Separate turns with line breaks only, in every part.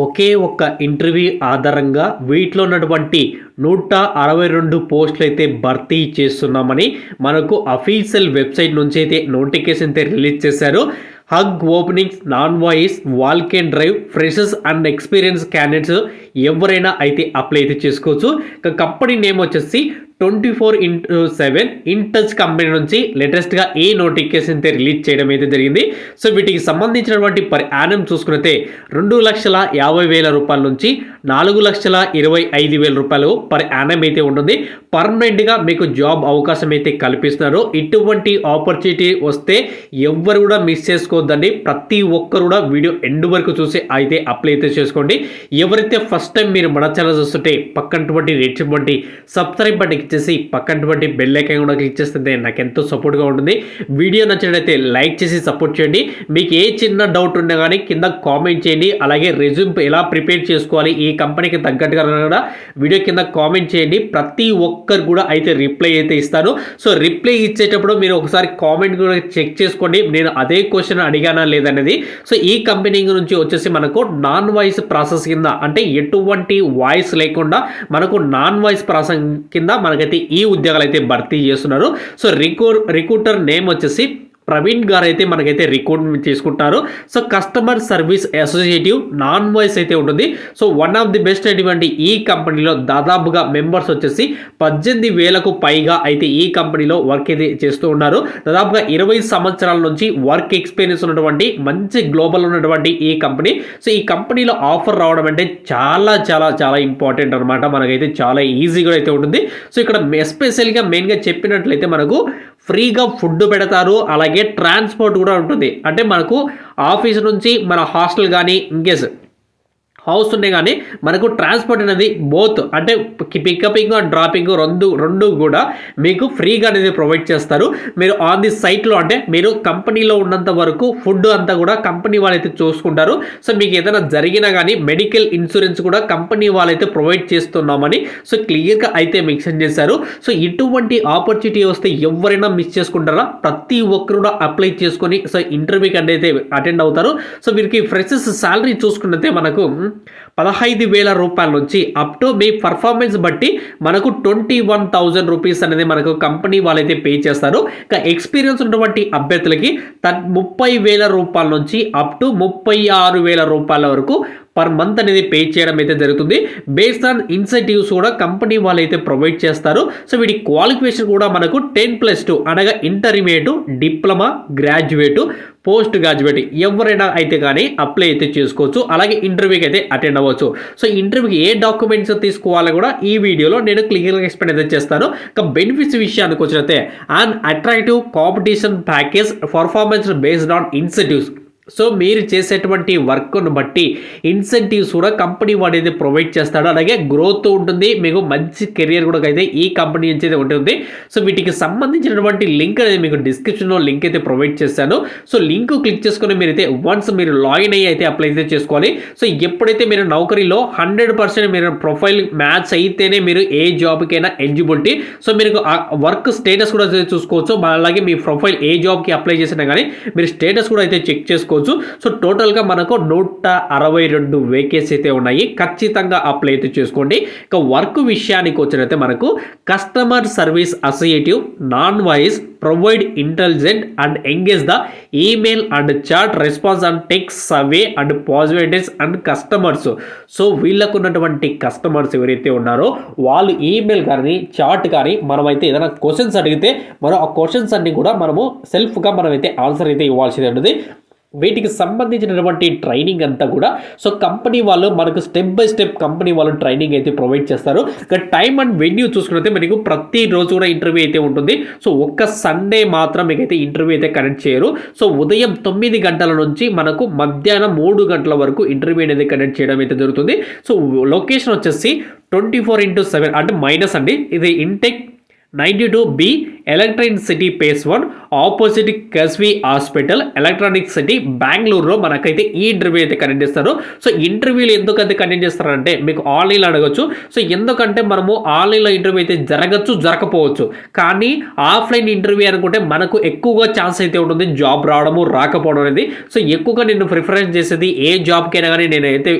ఒకే ఒక్క ఇంటర్వ్యూ ఆధారంగా వీటిలో ఉన్నటువంటి 162 పోస్టులు అయితే భర్తీ చేస్తున్నామని మనకు అఫీషియల్ వెబ్సైట్ నుంచి అయితే నోటిఫికేషన్ అయితే రిలీజ్ చేశారు. Hug openings, non voice, walk and drive, freshers and experience candidates ఎవరైనా అయితే అప్లై అయితే చేసుకోవచ్చు. ఇక కంపెనీ నేమ్ వచ్చేసి 24/7 ఇన్ టచ్ కంపెనీ నుంచి లేటెస్ట్గా ఈ నోటిఫికేషన్ అయితే రిలీజ్ చేయడం అయితే జరిగింది. సో వీటికి సంబంధించినటువంటి పర్ యానం చూసుకున్నైతే 2,50,000 రూపాయల నుంచి 4,25,000 రూపాయలు పర్ యానం అయితే ఉంటుంది. పర్మనెంట్గా మీకు జాబ్ అవకాశం అయితే కల్పిస్తున్నారు. ఇటువంటి ఆపర్చునిటీ వస్తే ఎవ్వరు కూడా మిస్ చేసుకోవద్దండి. ప్రతి ఒక్కరు కూడా వీడియో ఎండ్ వరకు చూసి అయితే అప్లై అయితే చేసుకోండి. ఎవరైతే ఫస్ట్ టైం మీరు మన ఛానల్ చూస్తుంటే పక్కనటువంటి రెచ్చినటువంటి సబ్స్క్రైబ్ బటన్ ఇచ్చేసి పక్కనటువంటి బెల్ ఐకాన్ కూడా క్లిక్ చేస్తే నాకు ఎంతో సపోర్ట్గా ఉంటుంది. వీడియో నచ్చినట్లయితే లైక్ చేసి సపోర్ట్ చేయండి. మీకు ఏ చిన్న డౌట్ ఉన్నా కానీ కింద కామెంట్ చేయండి. అలాగే రెజ్యూమ్ ఎలా ప్రిపేర్ చేసుకోవాలి ఈ కంపెనీకి తగ్గట్టుగా కూడా వీడియో కింద కామెంట్ చేయండి. ప్రతి ఒక్కరు కూడా అయితే రిప్లై అయితే ఇస్తాను. సో రిప్లై ఇచ్చేటప్పుడు మీరు ఒకసారి కామెంట్ కూడా చెక్ చేసుకోండి, నేను అదే క్వశ్చన్ అడిగానా లేదనేది. సో ఈ కంపెనీ నుంచి వచ్చేసి మనకు నాన్ వాయిస్ ప్రాసెస్ కింద, అంటే ఎటువంటి వాయిస్ లేకుండా మనకు నాన్ వాయిస్ ప్రాసెస్ కింద మనకైతే ఈ ఉద్యోగాలు అయితే భర్తీ చేస్తున్నారు. సో రిక్రూటర్ నేమ్ వచ్చేసి ప్రవీణ్ గారు అయితే మనకైతే రిక్రూట్మెంట్ చేసుకుంటారు. So customer service associative non voice అయితే ఉంటుంది. So one of the best అయినటువంటి ఈ కంపెనీలో దాదాపుగా మెంబర్స్ వచ్చేసి 18,000కు పైగా అయితే ఈ కంపెనీలో వర్క్ అయితే చేస్తూ ఉన్నారు. దాదాపుగా 20 సంవత్సరాల నుంచి వర్క్ ఎక్స్పీరియన్స్ ఉన్నటువంటి మంచి గ్లోబల్ ఉన్నటువంటి ఈ కంపెనీ. సో ఈ కంపెనీలో ఆఫర్ రావడం అంటే చాలా చాలా చాలా ఇంపార్టెంట్ అనమాట. మనకైతే చాలా ఈజీగా అయితే ఉంటుంది. సో ఇక్కడ ఎస్పెషల్గా మెయిన్గా చెప్పినట్లయితే మనకు ఫ్రీగా ఫుడ్ పెడతారు, అలాగే ట్రాన్స్పోర్ట్ కూడా ఉంటుంది. అంటే మనకు ఆఫీస్ నుంచి మన హాస్టల్ కానీ ఇంకేస్ హౌస్ ఉన్నాయి కానీ మనకు ట్రాన్స్పోర్ట్ అనేది బోత్, అంటే పికపింగ్ అండ్ డ్రాపింగ్ రెండు కూడా మీకు ఫ్రీగా అనేది ప్రొవైడ్ చేస్తారు. మీరు ఆన్ ది సైట్లో, అంటే మీరు కంపెనీలో ఉన్నంత వరకు ఫుడ్ అంతా కూడా కంపెనీ వాళ్ళైతే చూసుకుంటారు. సో మీకు ఏదైనా జరిగినా కానీ మెడికల్ ఇన్సూరెన్స్ కూడా కంపెనీ వాళ్ళైతే ప్రొవైడ్ చేస్తున్నామని సో క్లియర్గా అయితే మెన్షన్ చేశారు. సో ఇటువంటి ఆపర్చునిటీ వస్తే ఎవరైనా మిస్ చేసుకుంటారా? ప్రతి ఒక్కరు కూడా అప్లై చేసుకొని సో ఇంటర్వ్యూకి అయితే అటెండ్ అవుతారు. సో వీరికి ఫ్రెషర్స్ శాలరీ చూసుకున్నట్టే మనకు 15,000 రూపాయల నుంచి అప్ టు మీ పర్ఫార్మెన్స్ బట్టి మనకు 21,000 రూపీస్ అనేది మనకు కంపెనీ వాళ్ళైతే పే చేస్తారు. ఇక ఎక్స్పీరియన్స్ ఉన్నటువంటి అభ్యర్థులకి 30,000 రూపాయల నుంచి అప్ టు 36,000 రూపాయల వరకు పర్ మంత్ అనేది పే చేయడం అయితే జరుగుతుంది. బేస్డ్ ఆన్ ఇన్సెంటివ్స్ కూడా కంపెనీ వాళ్ళు అయితే ప్రొవైడ్ చేస్తారు. సో వీటి క్వాలిఫికేషన్ కూడా మనకు 10+2 అనగా intermediate, diploma, graduate, post graduate ఎవరైనా అయితే కానీ అప్లై అయితే చేసుకోవచ్చు. అలాగే ఇంటర్వ్యూకి అయితే అటెండ్ అవ్వచ్చు. సో ఇంటర్వ్యూకి ఏ డాక్యుమెంట్స్ తీసుకోవాలో కూడా ఈ వీడియోలో నేను క్లియర్గా ఎక్స్ప్లెయిన్ అయితే చేస్తాను. ఇక బెనిఫిట్స్ విషయానికి వచ్చినట్లయితే and attractive competition package performance based on incentives. So మీరు చేసేటువంటి వర్క్ను బట్టి ఇన్సెంటివ్స్ కూడా కంపెనీ వాడు అయితే ప్రొవైడ్ చేస్తాడు. అలాగే గ్రోత్ ఉంటుంది, మీకు మంచి కెరియర్ కూడా అయితే ఈ కంపెనీ నుంచి అయితే ఉంటుంది. సో వీటికి సంబంధించినటువంటి లింక్ అనేది మీకు డిస్క్రిప్షన్లో లింక్ అయితే ప్రొవైడ్ చేశాను. సో లింక్ క్లిక్ చేసుకుని మీరైతే వన్స్ మీరు లాగిన్ అయ్యి అయితే అప్లై అయితే చేసుకోవాలి. సో ఎప్పుడైతే మీరు నౌకరీలో 100% మీరు ప్రొఫైల్ మ్యాచ్ అయితేనే మీరు ఏ జాబ్కైనా ఎలిజిబిలిటీ. సో మీరు వర్క్ స్టేటస్ కూడా చూసుకోవచ్చు. అలాగే మీ ప్రొఫైల్ ఏ జాబ్కి అప్లై చేసినా కానీ మీరు స్టేటస్ కూడా అయితే చెక్ చేసుకోవచ్చు. సో టోటల్గా మనకు 162 వేకెన్సీ అయితే ఉన్నాయి. ఖచ్చితంగా అప్లై అయితే చేసుకోండి. ఇక వర్క్ విషయానికి వచ్చినట్లయితే మనకు customer service associative non voice provide intelligent and engage the email and chat response and text survey and positivities and customers. So వీళ్ళకు ఉన్నటువంటి కస్టమర్స్ ఎవరైతే ఉన్నారో వాళ్ళు ఈమెయిల్ కానీ చాట్ కానీ మనమైతే ఏదైనా క్వశ్చన్స్ అడిగితే మనం ఆ క్వశ్చన్స్ అన్ని కూడా మనము సెల్ఫ్గా మనమైతే ఆన్సర్ అయితే ఇవ్వాల్సింది ఉంటుంది. వీటికి సంబంధించినటువంటి ట్రైనింగ్ అంతా కూడా సో కంపెనీ వాళ్ళు మనకు స్టెప్ బై స్టెప్ కంపెనీ వాళ్ళు ట్రైనింగ్ అయితే ప్రొవైడ్ చేస్తారు. ఇక టైం అండ్ వెన్యూ చూసుకుంటే మనకు ప్రతిరోజు కూడా ఇంటర్వ్యూ అయితే ఉంటుంది. సో ఒక్క సండే మాత్రం మీకైతే ఇంటర్వ్యూ అయితే కండక్ట్ చేయరు. సో ఉదయం 9 గంటల నుంచి మనకు మధ్యాహ్నం 3 గంటల వరకు ఇంటర్వ్యూ అనేది కండక్ట్ చేయడం అయితే జరుగుతుంది. సో లొకేషన్ వచ్చేసి 24/7 అంటే మైనస్ అండి. ఇది ఇంటెక్ 92B ఎలక్ట్రిసిటీ పేస్ 1 ఆపోజిట్ కస్వి హాస్పిటల్ ఎలక్ట్రానిక్ సిటీ బెంగళూరులో మనకైతే ఈ ఇంటర్వ్యూ అయితే కండక్ట్ చేస్తారు. సో ఇంటర్వ్యూలు ఎందుకైతే కండక్ట్ చేస్తారంటే మీకు ఆన్లైన్లో అడగచ్చు. సో ఎందుకంటే మనము ఆన్లైన్లో ఇంటర్వ్యూ అయితే జరగచ్చు జరగకపోవచ్చు, కానీ ఆఫ్లైన్ ఇంటర్వ్యూ అనుకుంటే మనకు ఎక్కువగా ఛాన్స్ అయితే ఉంటుంది జాబ్ రావడము రాకపోవడం అనేది. సో ఎక్కువగా నేను ప్రిఫరెన్స్ చేసేది ఏ జాబ్కైనా కానీ నేనైతే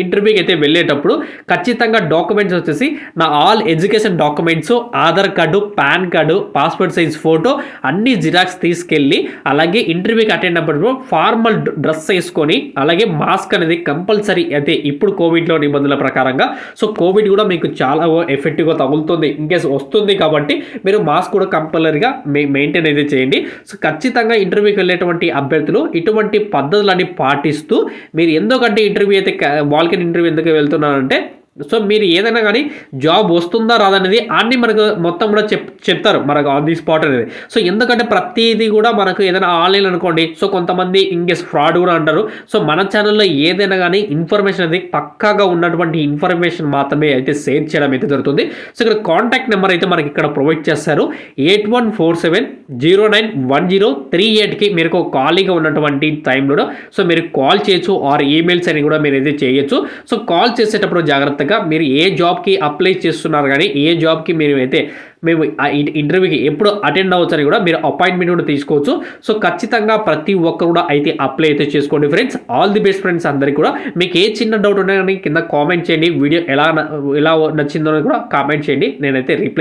ఇంటర్వ్యూకి అయితే వెళ్ళేటప్పుడు ఖచ్చితంగా డాక్యుమెంట్స్ వచ్చేసి నా all education documents, Aadhaar card, pan card, passport size photo అన్ని జిరాక్స్ తీసుకెళ్ళి, అలాగే ఇంటర్వ్యూకి అటెండ్ అవ్వడం ఫార్మల్ డ్రెస్ వేసుకొని, అలాగే మాస్క్ అనేది కంపల్సరీ అయితే ఇప్పుడు కోవిడ్లో నిబంధనల ప్రకారంగా. సో కోవిడ్ కూడా మీకు చాలా ఎఫెక్టివ్గా తగులుతుంది, ఇన్కేస్ వస్తుంది కాబట్టి మీరు మాస్క్ కూడా కంపల్సరీగా మెయింటైన్ అయితే చేయండి. సో ఖచ్చితంగా ఇంటర్వ్యూకి వెళ్ళేటువంటి అభ్యర్థులు ఇటువంటి పద్ధతులన్నీ పాటిస్తూ మీరు ఎందుకంటే ఇంటర్వ్యూ అయితే వాల్కెన్ ఇంటర్వ్యూ ఎందుకు వెళ్తున్నారంటే, సో మీరు ఏదైనా కానీ జాబ్ వస్తుందా రాదనేది అన్నీ మనకు మొత్తం కూడా చెప్తారు మనకు ఆన్ ది స్పాట్ అనేది. సో ఎందుకంటే ప్రతిదీ కూడా మనకు ఏదైనా ఆన్లైన్ అనుకోండి, సో కొంతమంది ఇంకేస్ ఫ్రాడ్ కూడా అంటారు. సో మన ఛానల్లో ఏదైనా కానీ ఇన్ఫర్మేషన్ అనేది పక్కాగా ఉన్నటువంటి ఇన్ఫర్మేషన్ మాత్రమే అయితే షేర్ చేయడం అయితే జరుగుతుంది. సో ఇక్కడ కాంటాక్ట్ నెంబర్ అయితే మనకి ఇక్కడ ప్రొవైడ్ చేస్తారు. 8147091038కి మీరు ఖాళీగా ఉన్నటువంటి టైంలో సో మీరు కాల్ చేయొచ్చు, ఆర్ ఈమెయిల్స్ అని కూడా మీరు అయితే చేయొచ్చు. సో కాల్ చేసేటప్పుడు జాగ్రత్తగా మీరు ఏ జాబ్కి అప్లై చేస్తున్నారు కానీ ఏ జాబ్కి మేము ఇంటర్వ్యూకి ఎప్పుడు అటెండ్ అవ్వచ్చు అని కూడా మీరు అపాయింట్మెంట్ కూడా తీసుకోవచ్చు. సో ఖచ్చితంగా ప్రతి ఒక్కరు కూడా అయితే అప్లై అయితే చేసుకోండి friends. All the best friends అందరికీ కూడా. మీకు ఏ చిన్న డౌట్ ఉన్నా కానీ కింద కామెంట్ చేయండి, వీడియో ఎలా నచ్చిందో కూడా కామెంట్ చేయండి, నేనైతే రిప్లై